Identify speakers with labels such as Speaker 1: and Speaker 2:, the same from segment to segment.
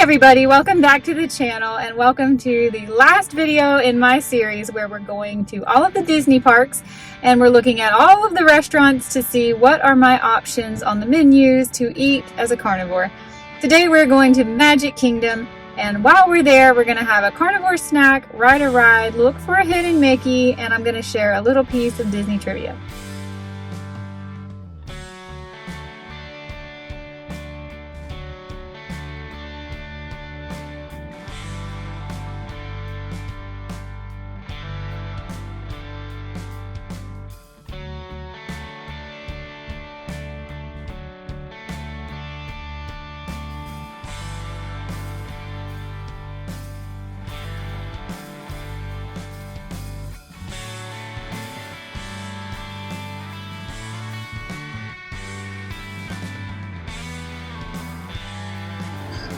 Speaker 1: everybody, welcome back to the channel and welcome to the last video in my series where we're going to all of the Disney parks and we're looking at all of the restaurants to see what are my options on the menus to eat as a carnivore. Today we're going to Magic Kingdom, and while we're there we're going to have a carnivore snack, ride a ride, look for a hidden Mickey, and I'm going to share a little piece of Disney trivia.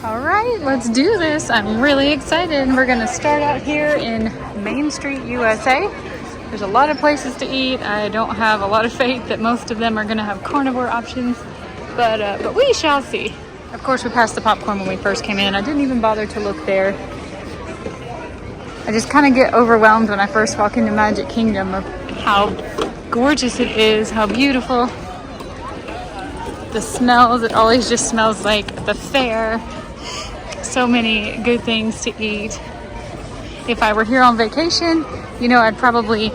Speaker 1: All right, let's do this. I'm really excited. We're gonna start out here in Main Street, USA. There's a lot of places to eat. I don't have a lot of faith that most of them are gonna have carnivore options, but we shall see. Of course, we passed the popcorn when we first came in. I didn't even bother to look there. I just kind of get overwhelmed when I first walk into Magic Kingdom of how gorgeous it is, how beautiful. The smells, it always just smells like the fair. So many good things to eat. If I were here on vacation, you know, I'd probably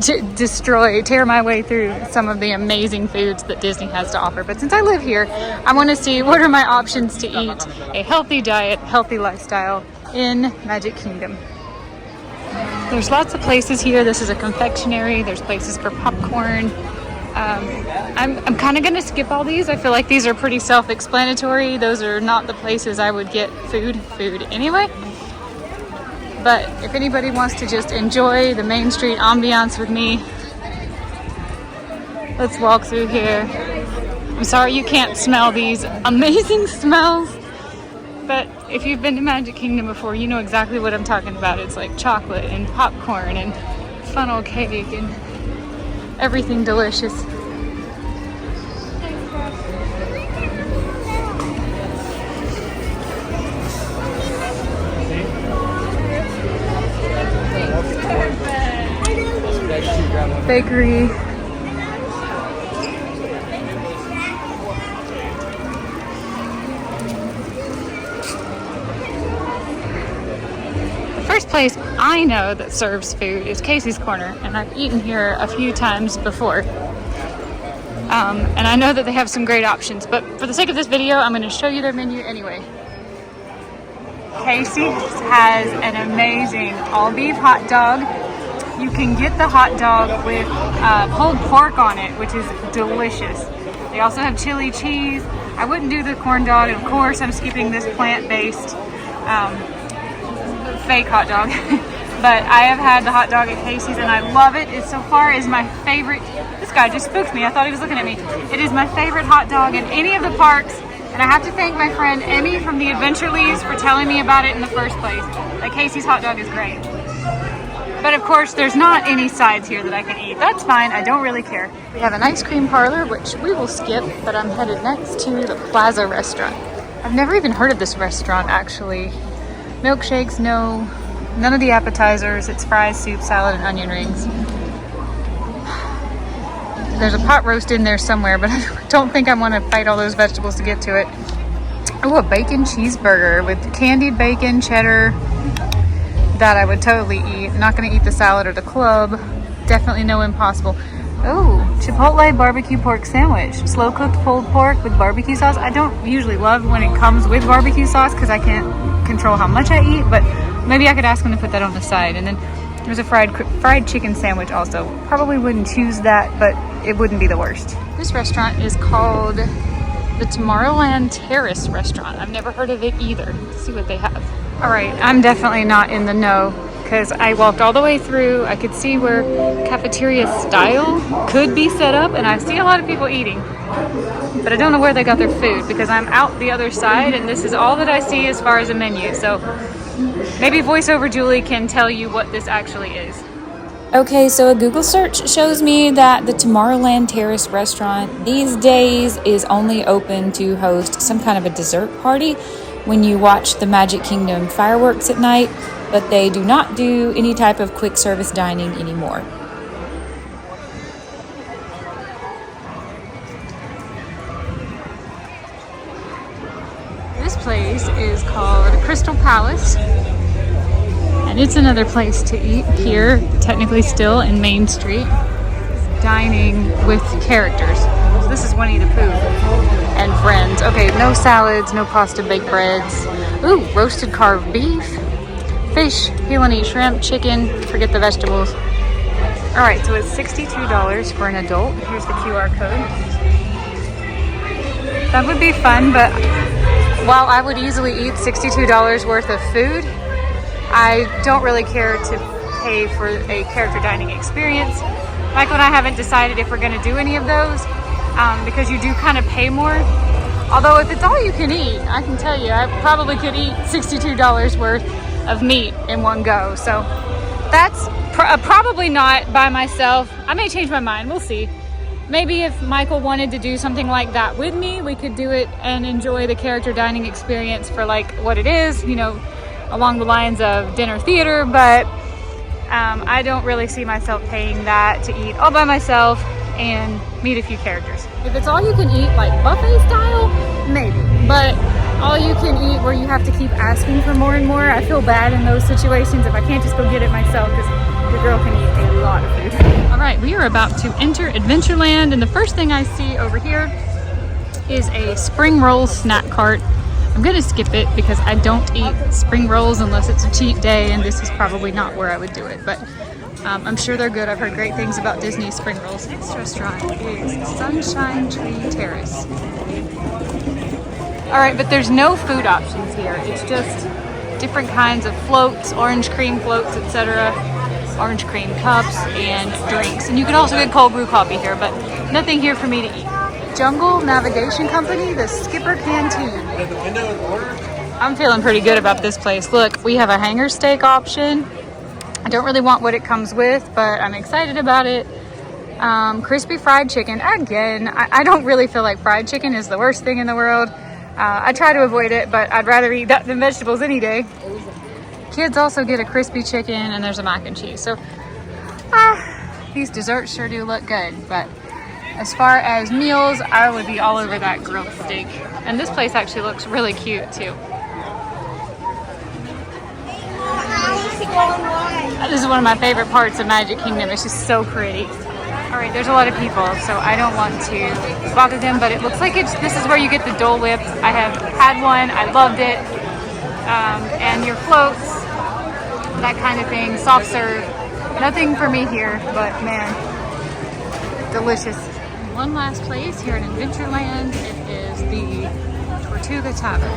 Speaker 1: tear my way through some of the amazing foods that Disney has to offer. But since I live here, I want to see what are my options to eat a healthy diet, healthy lifestyle in Magic Kingdom. There's lots of places here. This is a confectionery. There's places for popcorn. I'm kind of going to skip all these. I feel like these are pretty self-explanatory. Those are not the places I would get food anyway. But if anybody wants to just enjoy the Main Street ambiance with me, let's walk through here. I'm sorry you can't smell these amazing smells, but if you've been to Magic Kingdom before, you know exactly what I'm talking about. It's like chocolate and popcorn and funnel cake and everything delicious. Bakery. The first place I know that serves food is Casey's Corner, and I've eaten here a few times before. And I know that they have some great options, but for the sake of this video, I'm going to show you their menu anyway. Casey's has an amazing all-beef hot dog. You can get the hot dog with pulled pork on it, which is delicious. They also have chili cheese. I wouldn't do the corn dog, and of course I'm skipping this plant-based fake hot dog. But I have had the hot dog at Casey's and I love it. It so far is my favorite. This guy just spooked me. I thought he was looking at me. It is my favorite hot dog in any of the parks. And I have to thank my friend Emmy from the Adventure Leaves for telling me about it in the first place. That Casey's hot dog is great. But of course, there's not any sides here that I can eat. That's fine, I don't really care. We have an ice cream parlor, which we will skip, but I'm headed next to the Plaza restaurant. I've never even heard of this restaurant, actually. Milkshakes, no. None of the appetizers. It's fries, soup, salad, and onion rings. There's a pot roast in there somewhere, but I don't think I want to fight all those vegetables to get to it. Oh, a bacon cheeseburger with candied bacon, cheddar. That I would totally eat. Not going to eat the salad or the club. Definitely no Impossible. Oh, Chipotle barbecue pork sandwich. Slow cooked pulled pork with barbecue sauce. I don't usually love when it comes with barbecue sauce because I can't control how much I eat, but maybe I could ask them to put that on the side. And then there's a fried chicken sandwich also. Probably wouldn't choose that, but it wouldn't be the worst. This restaurant is called the Tomorrowland Terrace restaurant. I've never heard of it either. Let's see what they have. All right, I'm definitely not in the know because I walked all the way through. I could see where cafeteria style could be set up, and I see a lot of people eating, but I don't know where they got their food because I'm out the other side and this is all that I see as far as a menu. So maybe VoiceOver Julie can tell you what this actually is.
Speaker 2: Okay, so a Google search shows me that the Tomorrowland Terrace restaurant these days is only open to host some kind of a dessert party. when you watch the Magic Kingdom fireworks at night, but they do not do any type of quick service dining anymore.
Speaker 1: This place is called Crystal Palace, and it's another place to eat here, technically still in Main Street. Dining with characters. So this is Winnie the Pooh and friends. Okay, no salads, no pasta baked breads. Ooh, roasted carved beef, fish, peel and eat shrimp, chicken, forget the vegetables. All right, so it's $62 for an adult. Here's the QR code. That would be fun, but while I would easily eat $62 worth of food, I don't really care to pay for a character dining experience. Michael and I haven't decided if we're going to do any of those because you do kind of pay more. Although if it's all you can eat, I can tell you, I probably could eat $62 worth of meat in one go. So that's probably not by myself. I may change my mind. We'll see. Maybe if Michael wanted to do something like that with me, we could do it and enjoy the character dining experience for like what it is, you know, along the lines of dinner theater. But I don't really see myself paying that to eat all by myself and meet a few characters. If it's all you can eat, like buffet style, maybe. But all you can eat where you have to keep asking for more and more, I feel bad in those situations if I can't just go get it myself, because your girl can eat a lot of food. All right, we are about to enter Adventureland, and the first thing I see over here is a spring roll snack cart. I'm gonna skip it because I don't eat spring rolls unless it's a cheat day, and this is probably not where I would do it, but I'm sure they're good. I've heard great things about Disney spring rolls. Next restaurant is Sunshine Tree Terrace. All right, but there's no food options here. It's just different kinds of floats, orange cream floats, etc., orange cream cups and drinks. And you can also get cold brew coffee here, but nothing here for me to eat. Jungle Navigation Company, the Skipper Canteen. I'm feeling pretty good about this place. Look, we have a hanger steak option. I don't really want what it comes with, but I'm excited about it. Crispy fried chicken. Again, I don't really feel like fried chicken is the worst thing in the world. I try to avoid it, but I'd rather eat that than vegetables any day. Kids also get a crispy chicken, and there's a mac and cheese. So these desserts sure do look good, but as far as meals, I would be all over that grilled steak. And this place actually looks really cute too. This is one of my favorite parts of Magic Kingdom. It's just so pretty. All right, there's a lot of people, so I don't want to bother them, but it looks like this is where you get the Dole Whip. I have had one, I loved it. And your floats, that kind of thing, soft serve. Nothing for me here, but man, delicious. One last place here in Adventureland, it is the Tortuga Tavern.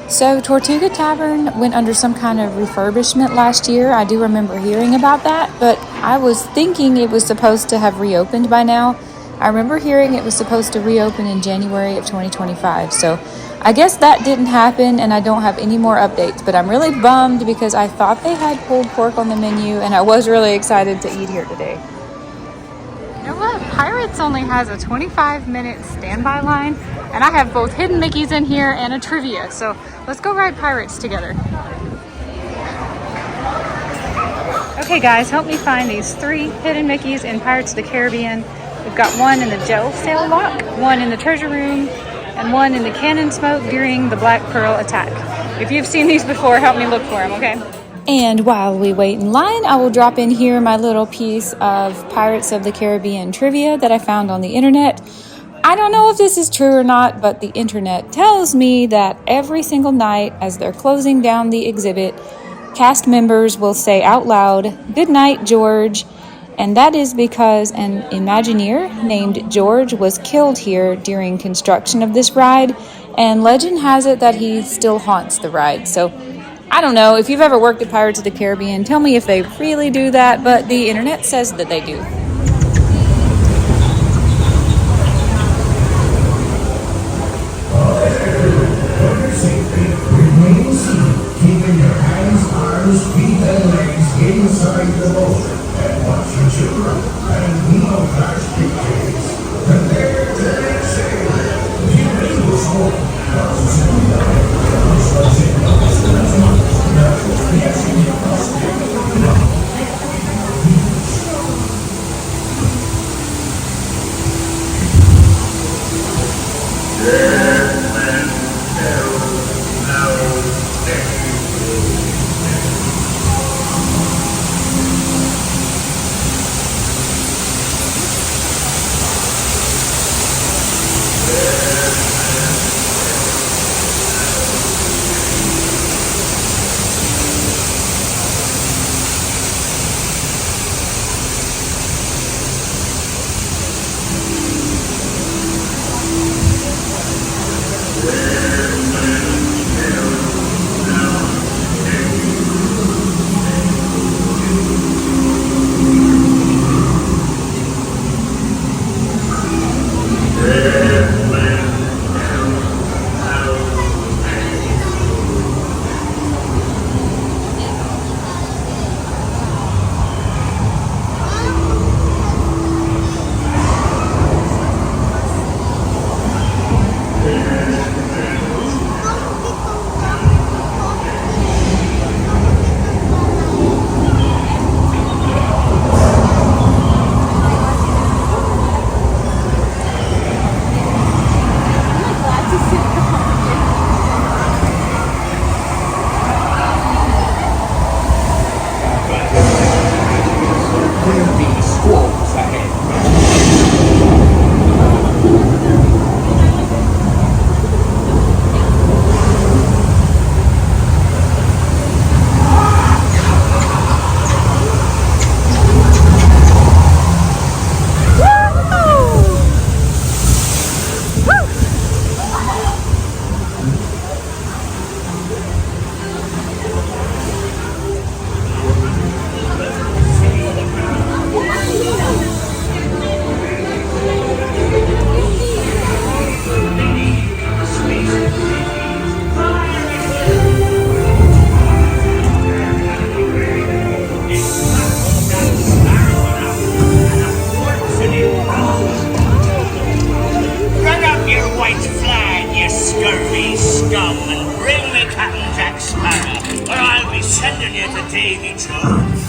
Speaker 2: So Tortuga Tavern went under some kind of refurbishment last year. I do remember hearing about that, but I was thinking it was supposed to have reopened by now. I remember hearing it was supposed to reopen in January of 2025. So I guess that didn't happen, and I don't have any more updates, but I'm really bummed because I thought they had pulled pork on the menu, and I was really excited to eat here today.
Speaker 1: You know what? Pirates only has a 25-minute standby line, and I have both hidden Mickeys in here and a trivia, so let's go ride Pirates together. Okay guys, help me find these 3 hidden Mickeys in Pirates of the Caribbean. We've got one in the gel sail lock, one in the treasure room, and one in the cannon smoke during the Black Pearl attack. If you've seen these before, help me look for them, okay?
Speaker 2: And while we wait in line, I will drop in here my little piece of Pirates of the Caribbean trivia that I found on the internet. I don't know if this is true or not, but the internet tells me that every single night as they're closing down the exhibit, cast members will say out loud, "Good night, George." And that is because an Imagineer named George was killed here during construction of this ride, and legend has it that he still haunts the ride. So I don't know, if you've ever worked at Pirates of the Caribbean, tell me if they really do that, but the internet says that they do.
Speaker 3: Keeping your hands, arms, feet, and legs inside the boat. And watch your children and no plastic kids. Prepare to exhale. There'll be squalls ahead.
Speaker 4: Run up your white flag, you scurvy scum, and bring me Captain Jack Sparrow, or I'll be sending you to Davy Jones.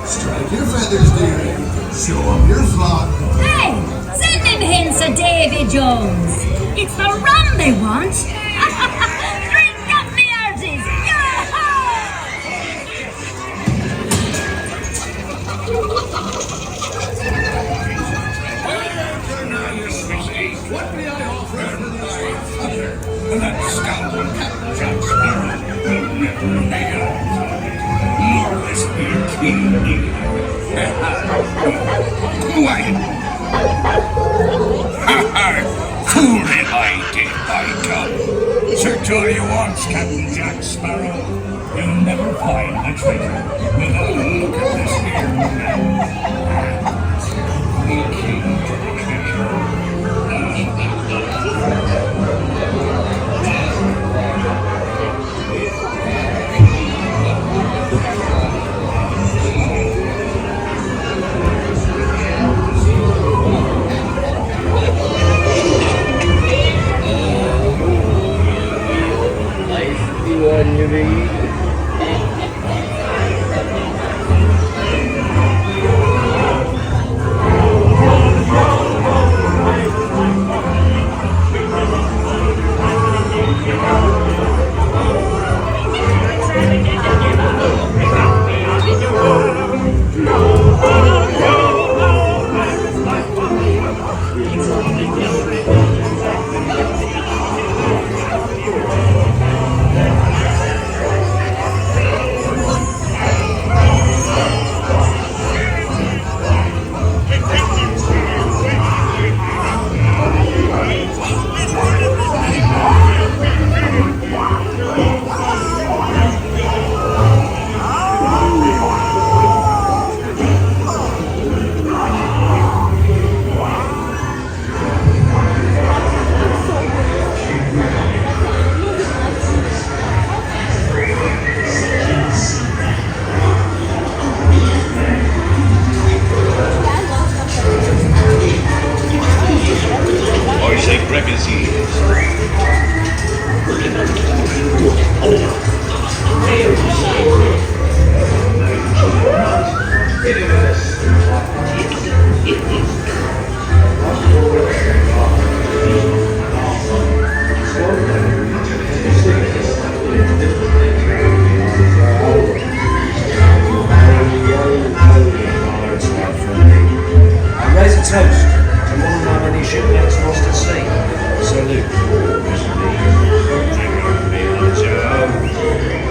Speaker 3: Strike your feathers, dearie. Show 'em your flock.
Speaker 5: Hey, send them hints of Davy Jones. It's the rum they want. Drink up me hearties.
Speaker 3: What may I offer? That scoundrel Captain Jack Sparrow will never lay eyes on it. Nor this here king either. Why? Fool him I did, by God. Search all you want, Captain Jack Sparrow. You'll never find the treasure without a look at this here map. We came to the treasure. I say breakfast
Speaker 6: I raise a toast to all my many shipmates lost at sea. Salute.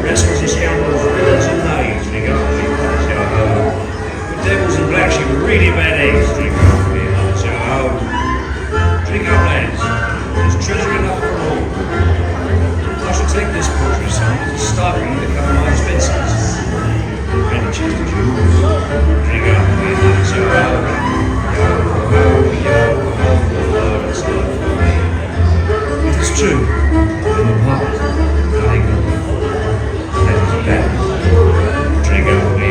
Speaker 6: Rascals and scoundrels, villains and knaves, drink up me, the devils and blacks, you really bad eggs, drink up me, drink up, lads. There's treasure enough for all. I shall take this paltry sum as a starting to cover my expenses. And the chest of jewels, drink up me, it is true, I'm a part, I know. That is bad. Drink up me,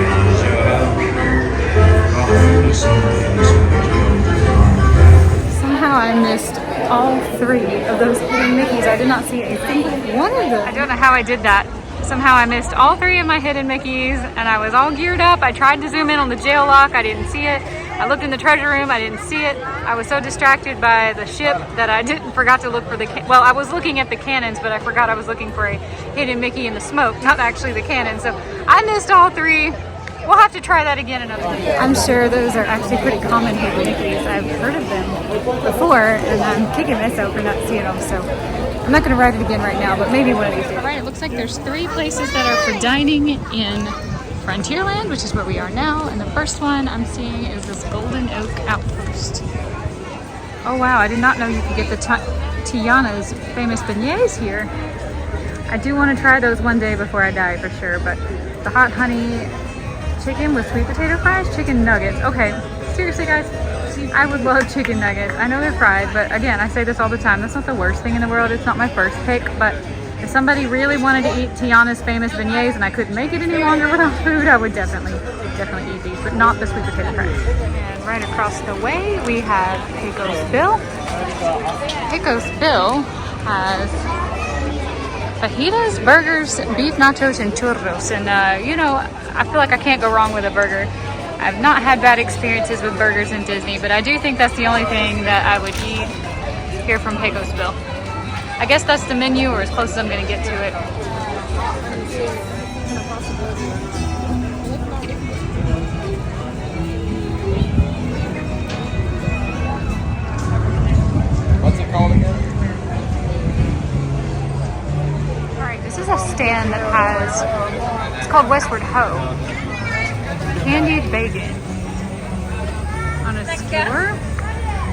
Speaker 1: Somehow I missed all 3 of those hidden Mickeys. I did not see a single one of them. I don't know how I did that. Somehow I missed all 3 of my hidden Mickeys, and I was all geared up. I tried to zoom in on the jail lock. I didn't see it. I looked in the treasure room. I didn't see it. I was so distracted by the ship that I forgot to look for the well, I was looking at the cannons, but I forgot I was looking for a hidden Mickey in the smoke, not actually the cannon. So I missed all 3. We'll have to try that again another time. I'm sure those are actually pretty common hidden Mickeys. I've heard of them before, and I'm kicking myself for not seeing them. So I'm not going to write it again right now, but maybe one of these days. All right, it looks like there's 3 places that are for dining in Frontierland, which is where we are now. And the first one I'm seeing is this Golden Oak Outpost. Oh wow, I did not know you could get the Tiana's famous beignets here. I do want to try those one day before I die for sure, but the hot honey chicken with sweet potato fries, chicken nuggets. Okay, seriously guys, I would love chicken nuggets. I know they're fried, but again, I say this all the time, that's not the worst thing in the world. It's not my first pick, but if somebody really wanted to eat Tiana's famous beignets and I couldn't make it any longer without food, I would definitely eat these, but not the sweet potato fries. And right across the way, we have Pecos Bill. Pecos Bill has fajitas, burgers, beef nachos, and churros. And you know, I feel like I can't go wrong with a burger. I've not had bad experiences with burgers in Disney, but I do think that's the only thing that I would eat here from Pecos Bill. I guess that's the menu, or as close as I'm going to get to it.
Speaker 7: What's it called again?
Speaker 1: Alright, this is a stand that has, it's called Westward Ho. Candied bacon on a skewer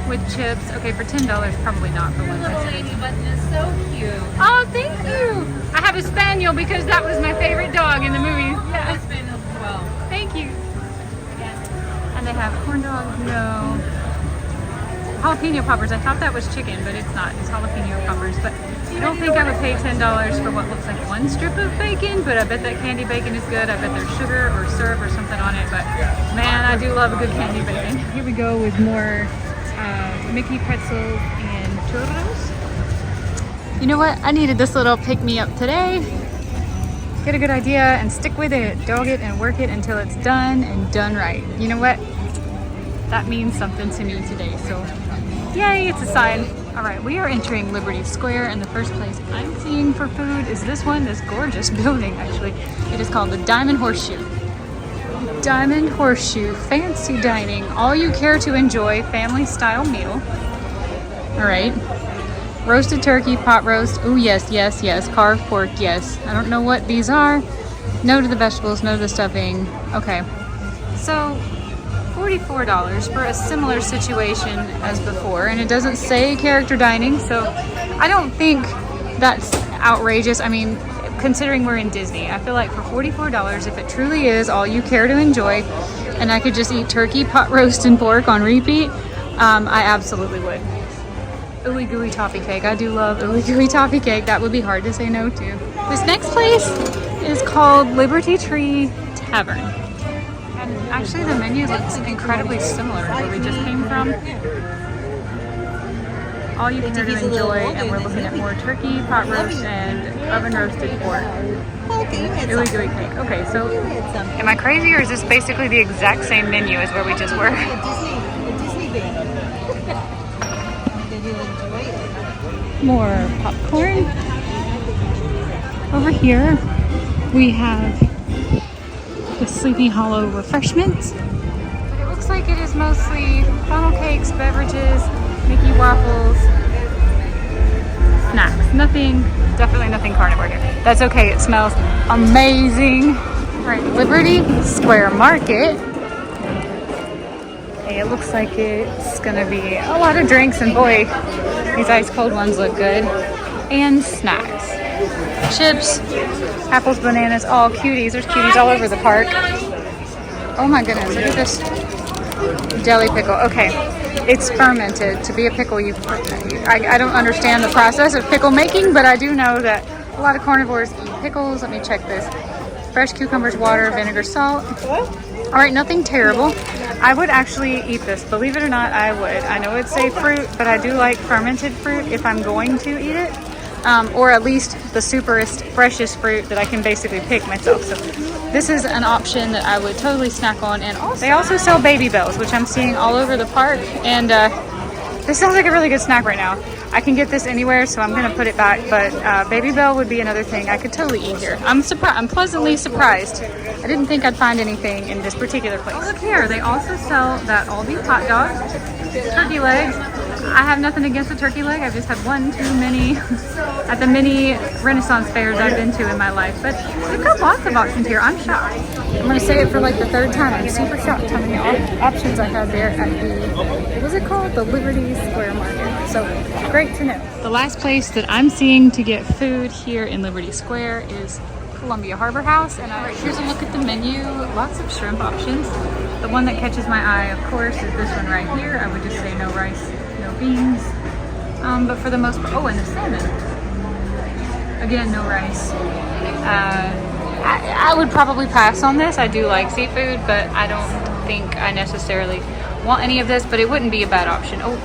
Speaker 1: with chips. Okay, for $10, probably not for one person.
Speaker 2: Lady button is so cute.
Speaker 1: Oh, thank you. I have a spaniel because that was my favorite dog in the movie.
Speaker 2: Yeah, it's been as well.
Speaker 1: Thank you. And they have corn dogs, no. Jalapeno poppers. I thought that was chicken, but it's not. It's jalapeno poppers. But I don't think I would pay $10 for what looks like one strip of bacon, but I bet that candy bacon is good. I bet there's sugar or syrup or something on it. But man, I do love a good candy bacon. Here we go with more Mickey pretzels and churros. You know what? I needed this little pick-me-up today. Get a good idea and stick with it. Dog it and work it until it's done and done right. You know what? That means something to me today. So yay, it's a sign. All right, we are entering Liberty Square, and the first place I'm seeing for food is this one, this gorgeous building actually. It is called the Diamond Horseshoe. Diamond Horseshoe, fancy dining, all you care to enjoy, family style meal. All right. Roasted turkey, pot roast. Oh, yes, yes, yes. Carved pork, yes. I don't know what these are. No to the vegetables, no to the stuffing. Okay. So, $44 for a similar situation as before. And it doesn't say character dining, so I don't think that's outrageous. I mean, considering we're in Disney, I feel like for $44, if it truly is all you care to enjoy, and I could just eat turkey, pot roast, and pork on repeat, I absolutely would. Ooey gooey toffee cake. I do love ooey gooey toffee cake. That would be hard to say no to. This next place is called Liberty Tree Tavern. And actually the menu looks incredibly similar to where we just came from. All you care to enjoy, and we're looking at more turkey, pot roast, and oven roasted pork. Ooey gooey cake. Okay, so am I crazy, or is this basically the exact same menu as where we just were? More popcorn. Over here we have the Sleepy Hollow refreshments. But it looks like it is mostly funnel cakes, beverages, Mickey waffles, snacks. Nothing, definitely nothing carnivore here. That's okay, it smells amazing. All right, Liberty Square Market. Okay, it looks like it's gonna be a lot of drinks, and boy, these ice cold ones look good. And snacks. Chips, apples, bananas, all cuties. There's cuties all over the park. Oh my goodness, look at this jelly pickle. Okay, it's fermented. To be a pickle, I don't understand the process of pickle making, but I do know that a lot of carnivores eat pickles. Let me check this. Fresh cucumbers, water, vinegar, salt. All right, nothing terrible. I would actually eat this. Believe it or not, I would. I know it's a fruit, but I do like fermented fruit if I'm going to eat it. Or at least the superest, freshest fruit that I can basically pick myself. So this is an option that I would totally snack on. And they also sell Baby Bells, which I'm seeing all over the park. And this sounds like a really good snack right now. I can get this anywhere, so I'm gonna put it back. But Baby Bell would be another thing I could totally eat here. I'm pleasantly surprised. I didn't think I'd find anything in this particular place. Oh, look here, they also sell that all beef hot dog, turkey legs. I have nothing against the turkey leg. I've just had one too many at the many Renaissance fairs I've been to in my life. But they've got lots of options here. I'm shocked. I'm going to say it for like the third time. I'm super shocked how many options I had there at the, what was it called? The Liberty Square Market. So great to know. The last place that I'm seeing to get food here in Liberty Square is Columbia Harbor House. And here's a look at the menu. Lots of shrimp options. The one that catches my eye, of course, is this one right here. I would just say no rice, no beans. But for the most part, oh, and the salmon. Again, no rice. I would probably pass on this. I do like seafood, but I don't think I necessarily want any of this, but it wouldn't be a bad option. Oh,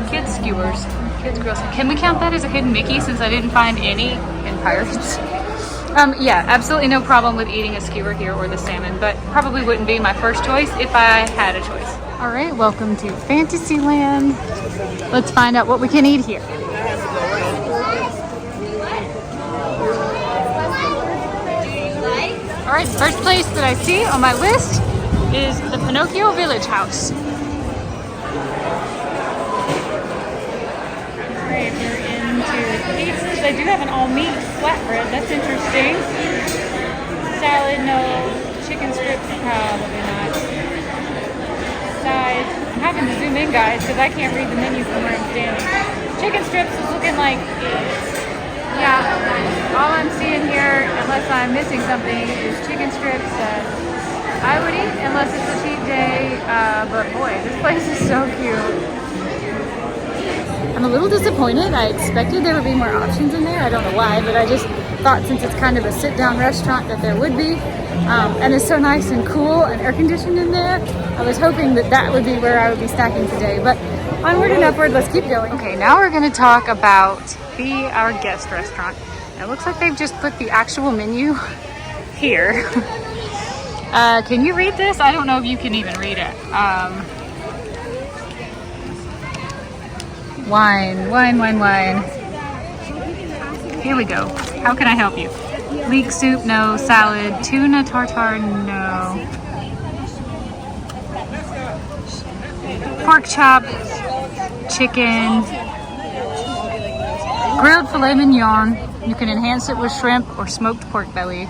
Speaker 1: kids skewers, kids grills. Can we count that as a hidden Mickey since I didn't find any in Pirates? Yeah, absolutely no problem with eating a skewer here or the salmon, but probably wouldn't be my first choice if I had a choice. All right, welcome to Fantasyland. Let's find out what we can eat here. All right, first place that I see on my list is the Pinocchio Village House. All right, if you're into pizzas, they do have an all-meat flatbread. That's interesting. Salad, no. Chicken strips, probably not. Sides. I'm having to zoom in, guys, because I can't read the menu from where I'm standing. Chicken strips is looking like, yeah, all I'm seeing here, unless I'm missing something, is chicken strips that I would eat unless it's a cheat day. But boy, this place is so cute. I'm a little disappointed. I expected there would be more options in there. I don't know why, but I just thought since it's kind of a sit-down restaurant that there would be. And it's so nice and cool and air-conditioned in there. I was hoping that that would be where I would be snacking today. But onward and upward, let's keep going. Okay, now we're going to talk about Our Guest restaurant. It looks like they've just put the actual menu here. Can you read this? I don't know if you can even read it. Wine. Here we go. How can I help you? Leek soup, no. Salad. Tuna tartare, no. Pork chop. chicken, grilled filet mignon. You can enhance it with shrimp or smoked pork belly.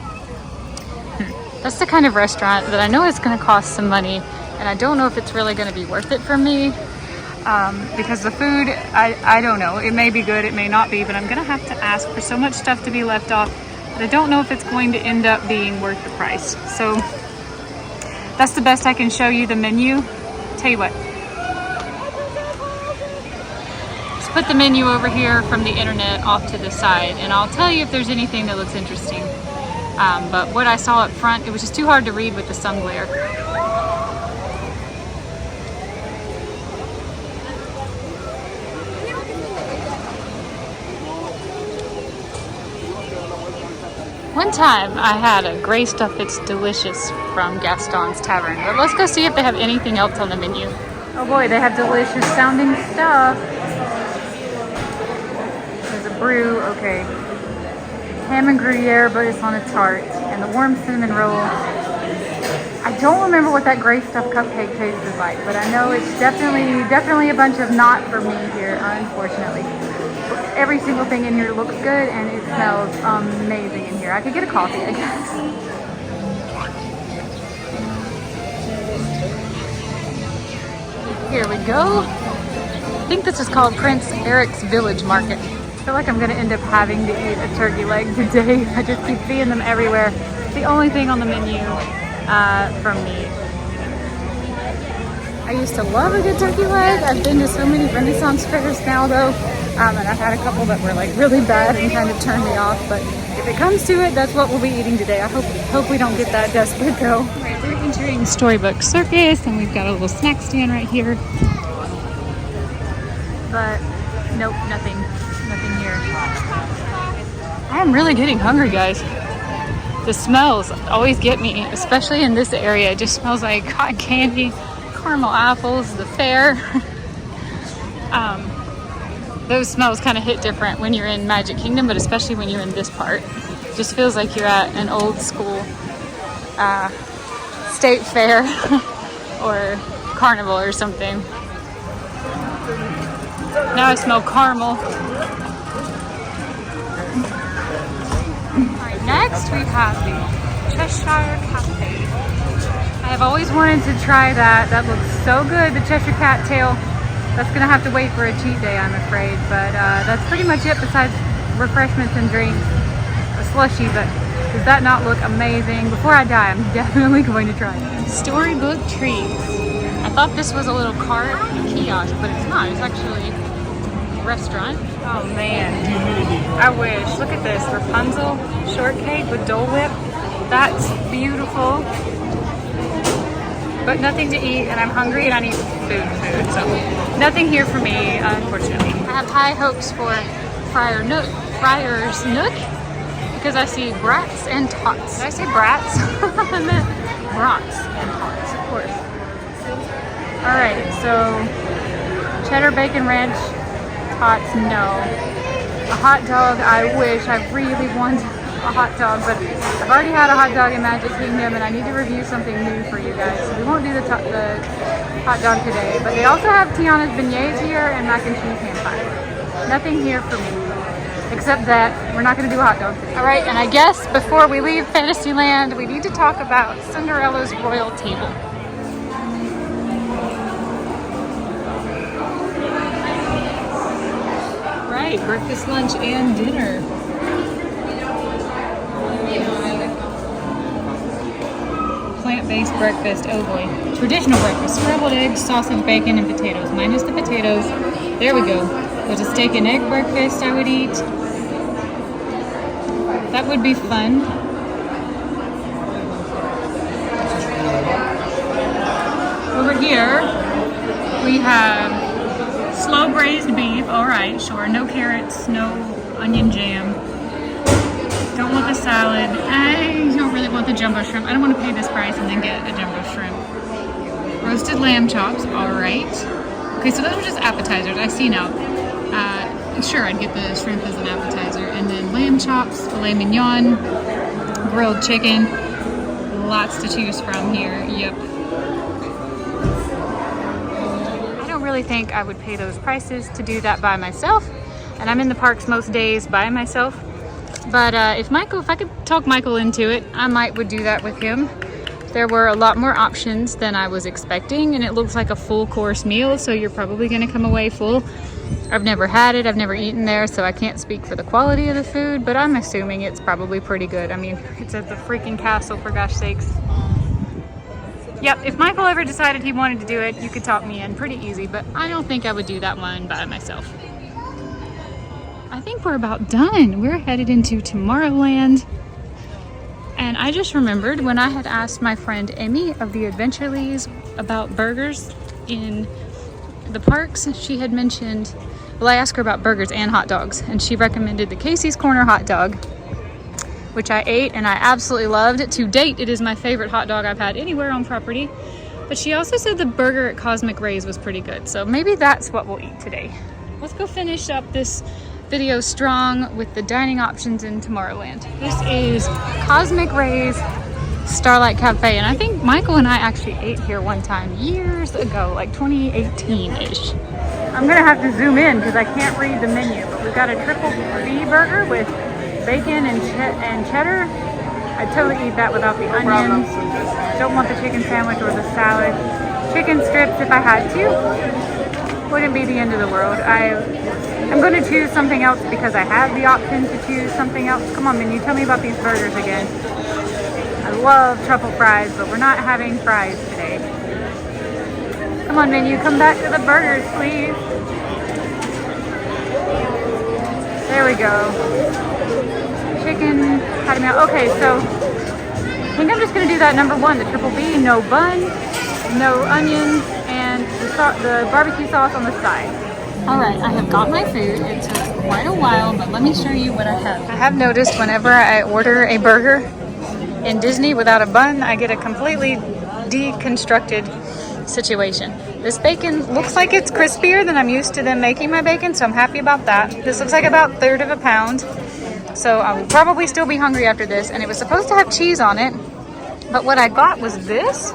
Speaker 1: That's the kind of restaurant that I know it's going to cost some money, and I don't know if it's really going to be worth it for me, because the food, I don't know. It may be good, it may not be, but I'm going to have to ask for so much stuff to be left off that I don't know if it's going to end up being worth the price. So that's the best I can show you the menu. Tell you what, let's put the menu over here from the internet off to the side, and I'll tell you if there's anything that looks interesting. But what I saw up front, it was just too hard to read with the sun glare. One time I had a gray stuff that's delicious from Gaston's Tavern, but let's go see if they have anything else on the menu. Oh boy, they have delicious sounding stuff. There's a brew, okay. Ham and Gruyere, but it's on a tart, and the warm cinnamon roll. I don't remember what that gray stuff cupcake tastes like, but I know it's definitely a bunch of not for me here, unfortunately. Every single thing in here looks good, and it smells amazing in here. I could get a coffee, I guess. Here we go. I think this is called Prince Eric's Village Market. I feel like I'm gonna end up having to eat a turkey leg today. I just keep seeing them everywhere. It's the only thing on the menu from meat. I used to love a good turkey leg. I've been to so many Renaissance fairs now though, and I've had a couple that were like really bad and kind of turned me off, but if it comes to it, that's what we'll be eating today. I hope we don't get that desperate though. All right, we're entering Storybook Circus, and we've got a little snack stand right here. But nope, nothing here. I am really getting hungry, guys. The smells always get me, especially in this area. It just smells like cotton candy, caramel apples, the fair. Those smells kind of hit different when you're in Magic Kingdom, but especially when you're in this part. It just feels like you're at an old school state fair or carnival or something. Now I smell caramel. Alright, next we have the Cheshire Cafe. I have always wanted to try that. That looks so good, the Cheshire Cat tail. That's gonna have to wait for a cheat day, I'm afraid. But that's pretty much it besides refreshments and drinks. A slushie, but does that not look amazing? Before I die, I'm definitely going to try it. Storybook Treats. I thought this was a little cart, a kiosk, but it's not. It's actually a restaurant. Oh man, I wish. Look at this, Rapunzel shortcake with Dole Whip. That's beautiful. But nothing to eat, and I'm hungry and I need food, so nothing here for me, unfortunately. I have high hopes for Friar's Nook because I see brats and tots. Did I say brats? I meant brats and tots, of course. Alright, so cheddar bacon ranch tots, no. A hot dog, I wish. I really want a hot dog, but I've already had a hot dog in Magic Kingdom, and I need to review something new for you guys. So we won't do the hot dog today, but they also have Tiana's beignets here and mac and cheese ham pie. Nothing here for me, except that we're not going to do a hot dog today. All right, and I guess before we leave Fantasyland, we need to talk about Cinderella's Royal Table. Right, breakfast, lunch, and dinner. Plant-based breakfast, oh boy. Traditional breakfast, scrambled eggs, sausage, bacon, and potatoes. Minus the potatoes. There we go. There's a steak and egg breakfast I would eat. That would be fun. Over here, we have slow braised beef. All right, sure. No carrots, no onion jam. Don't want the salad. I don't really want the jumbo shrimp. I don't want to pay this price and then get a jumbo shrimp. Roasted lamb chops. All right. Okay, so those are just appetizers. I see now. Sure, I'd get the shrimp as an appetizer. And then lamb chops, filet mignon, grilled chicken. Lots to choose from here. Yep. really think I would pay those prices to do that by myself. And I'm in the parks most days by myself. But if I could talk Michael into it, I would do that with him. There were a lot more options than I was expecting, and it looks like a full course meal, so you're probably gonna come away full. I've never had it, I've never eaten there, so I can't speak for the quality of the food, but I'm assuming it's probably pretty good. I mean, it's at the freaking castle, for gosh sakes. Yep, if Michael ever decided he wanted to do it, you could talk me in pretty easy, but I don't think I would do that one by myself. I think we're about done. We're headed into Tomorrowland. And I just remembered when I had asked my friend Amy of the Adventurelees about burgers in the parks, she had mentioned, well, I asked her about burgers and hot dogs, and she recommended the Casey's Corner hot dog, which I ate and I absolutely loved. To date, it is my favorite hot dog I've had anywhere on property. But she also said the burger at Cosmic Rays was pretty good. So maybe that's what we'll eat today. Let's go finish up this video strong with the dining options in Tomorrowland. This is Cosmic Rays Starlight Cafe. And I think Michael and I actually ate here one time years ago, like 2018-ish. I'm gonna have to zoom in because I can't read the menu, but we've got a triple B burger with bacon and cheddar. I'd totally eat that without the onions. Don't want the chicken sandwich or the salad. Chicken strips if I had to. Wouldn't be the end of the world. I'm going to choose something else because I have the option to choose something else. Come on, menu, tell me about these burgers again. I love truffle fries, but we're not having fries today. Come on, menu, come back to the burgers, please. There we go. Chicken patty melt. Okay, so I think I'm just gonna do that number one, the triple B, no bun, no onions, and the barbecue sauce on the side. All right, I have got my food. It took quite a while, but let me show you what I have. I have noticed whenever I order a burger in Disney without a bun, I get a completely deconstructed situation. This bacon looks like it's crispier than I'm used to them making my bacon, so I'm happy about that. This looks like about 1/3 of a pound. So I will probably still be hungry after this, and it was supposed to have cheese on it, but what I got was this.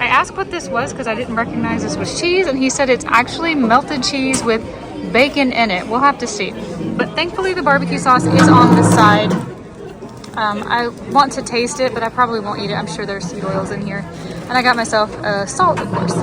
Speaker 1: I asked what this was because I didn't recognize this was cheese, and he said it's actually melted cheese with bacon in it. We'll have to see. But thankfully the barbecue sauce is on the side. I want to taste it, but I probably won't eat it. I'm sure there's seed oils in here. And I got myself salt, of course.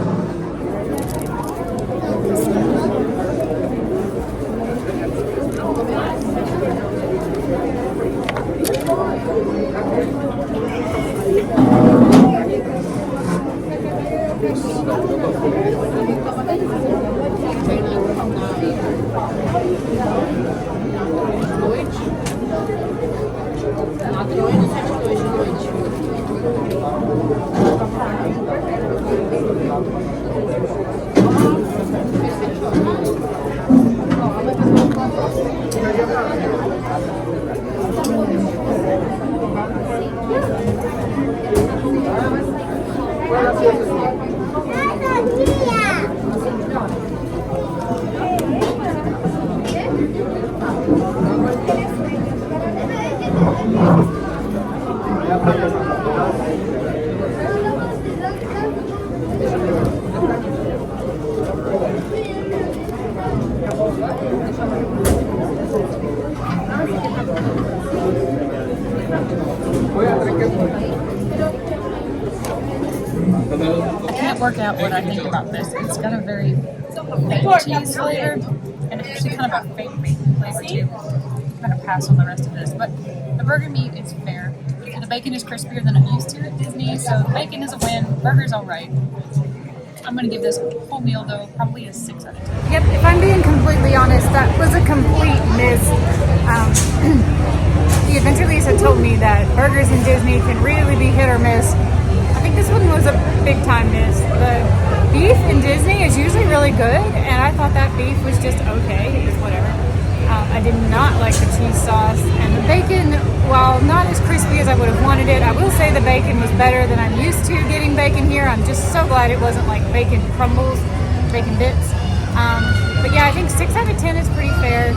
Speaker 1: I can't work out what I think about this. It's got a very faint cheese flavor, and it's actually kind of a faint bacon flavor too. Kind of pass on the rest of this, but the burger meat is fair. The bacon is crispier than I'm used to at Disney, so the bacon is a win. Burger's all right. I'm gonna give this whole meal though probably a 6 out of 10. Yep, if I'm being completely honest, that was a complete miss. The Adventurelees had told me that burgers in Disney can really be hit or miss. I think this one was a big time miss. The beef in Disney is usually really good, and I thought that beef was just okay. It was whatever. I did not like the cheese sauce, and the bacon, while not as crispy as I would have wanted it, I will say the bacon was better than I'm used to getting bacon here. I'm just so glad it wasn't like bacon crumbles, bacon bits. But yeah, I think 6 out of 10 is pretty fair.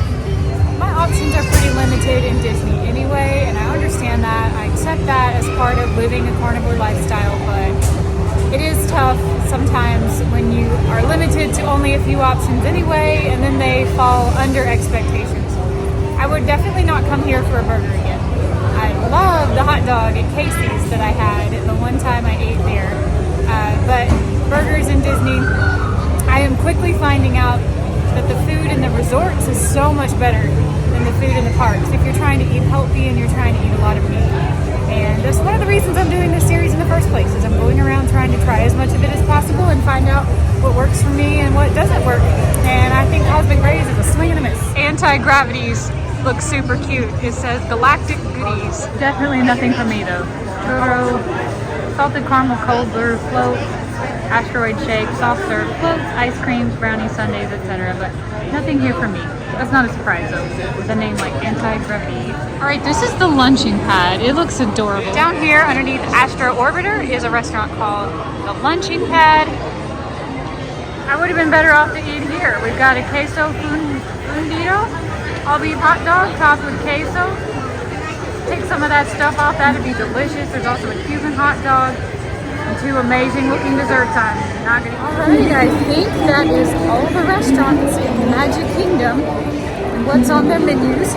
Speaker 1: My options are pretty limited in Disney anyway, and I understand that. I accept that as part of living a carnivore lifestyle, but it is tough sometimes when you are limited to only a few options anyway, and then they fall under expectations. I would definitely not come here for a burger again. I love the hot dog at Casey's that I had the one time I ate there. But burgers in Disney, I am quickly finding out that the food in the resorts is so much better than the food in the parks if you're trying to eat healthy and you're trying to eat a lot of meat. And that's one of the reasons I'm doing this series in the first place, is I'm going around trying to try as much of it as possible and find out what works for me and what doesn't work. And I think Cosmic Rays is a swing and a miss. Anti-gravities look super cute. It says Galactic Goodies. Definitely nothing for me though. Churro, salted caramel cold brew float, asteroid shake, soft serve floats, ice creams, brownies, sundaes, etc. But nothing here for me. That's not a surprise though, with a name like Anti-Gravity. All right, this is the lunching pad. It looks adorable. Down here underneath Astro Orbiter is a restaurant called the Lunching Pad. I would have been better off to eat here. We've got a queso fundido, all beef hot dog topped with queso. Take some of that stuff off, that'd be delicious. There's also a Cuban hot dog and two amazing looking desserts. I'm not gonna. Alright, I think that is all the restaurants in the Magic Kingdom and what's on their menus.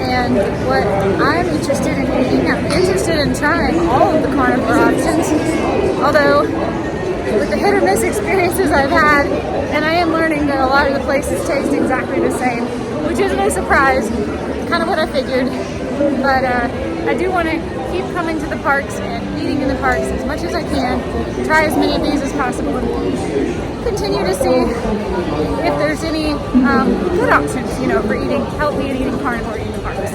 Speaker 1: And what I'm interested in eating, I'm interested in trying all of the carnivore options. Although, with the hit or miss experiences I've had, and I am learning that a lot of the places taste exactly the same, which isn't a surprise, kind of what I figured. But I do want to keep coming to the parks and eating in the parks as much as I can, try as many of these as possible, and continue to see if there's any good options, you know, for eating healthy and eating carnivore in the parks.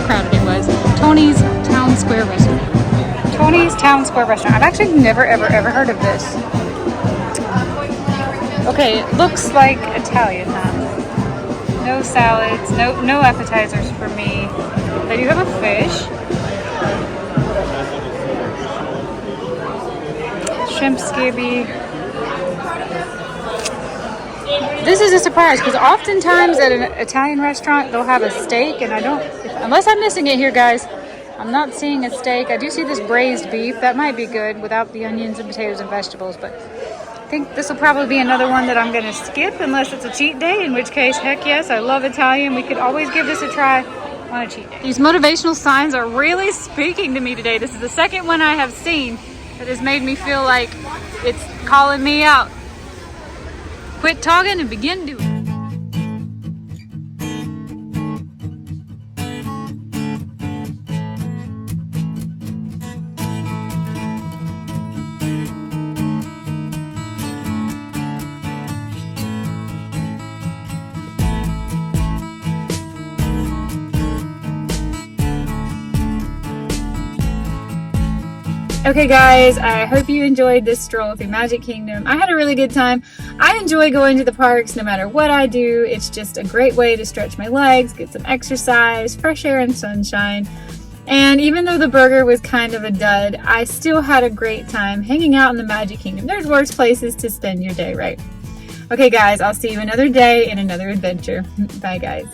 Speaker 1: crowded it was. Tony's Town Square Restaurant. Tony's Town Square Restaurant. I've actually never, ever, ever heard of this. Okay, it looks like Italian, huh? No salads, no appetizers for me. They do have a fish. Shrimp skibby. This is a surprise because oftentimes at an Italian restaurant they'll have a steak, and I don't, unless I'm missing it here, guys. I'm not seeing a steak. I do see this braised beef. That might be good without the onions and potatoes and vegetables, but I think this will probably be another one that I'm going to skip unless it's a cheat day, in which case, heck yes, I love Italian. We could always give this a try on a cheat day. These motivational signs are really speaking to me today. This is the second one I have seen that has made me feel like it's calling me out. Quit talking and begin doing. Okay guys, I hope you enjoyed this stroll through Magic Kingdom. I had a really good time. I enjoy going to the parks no matter what I do. It's just a great way to stretch my legs, get some exercise, fresh air and sunshine. And even though the burger was kind of a dud, I still had a great time hanging out in the Magic Kingdom. There's worse places to spend your day, right? Okay guys, I'll see you another day in another adventure. Bye guys.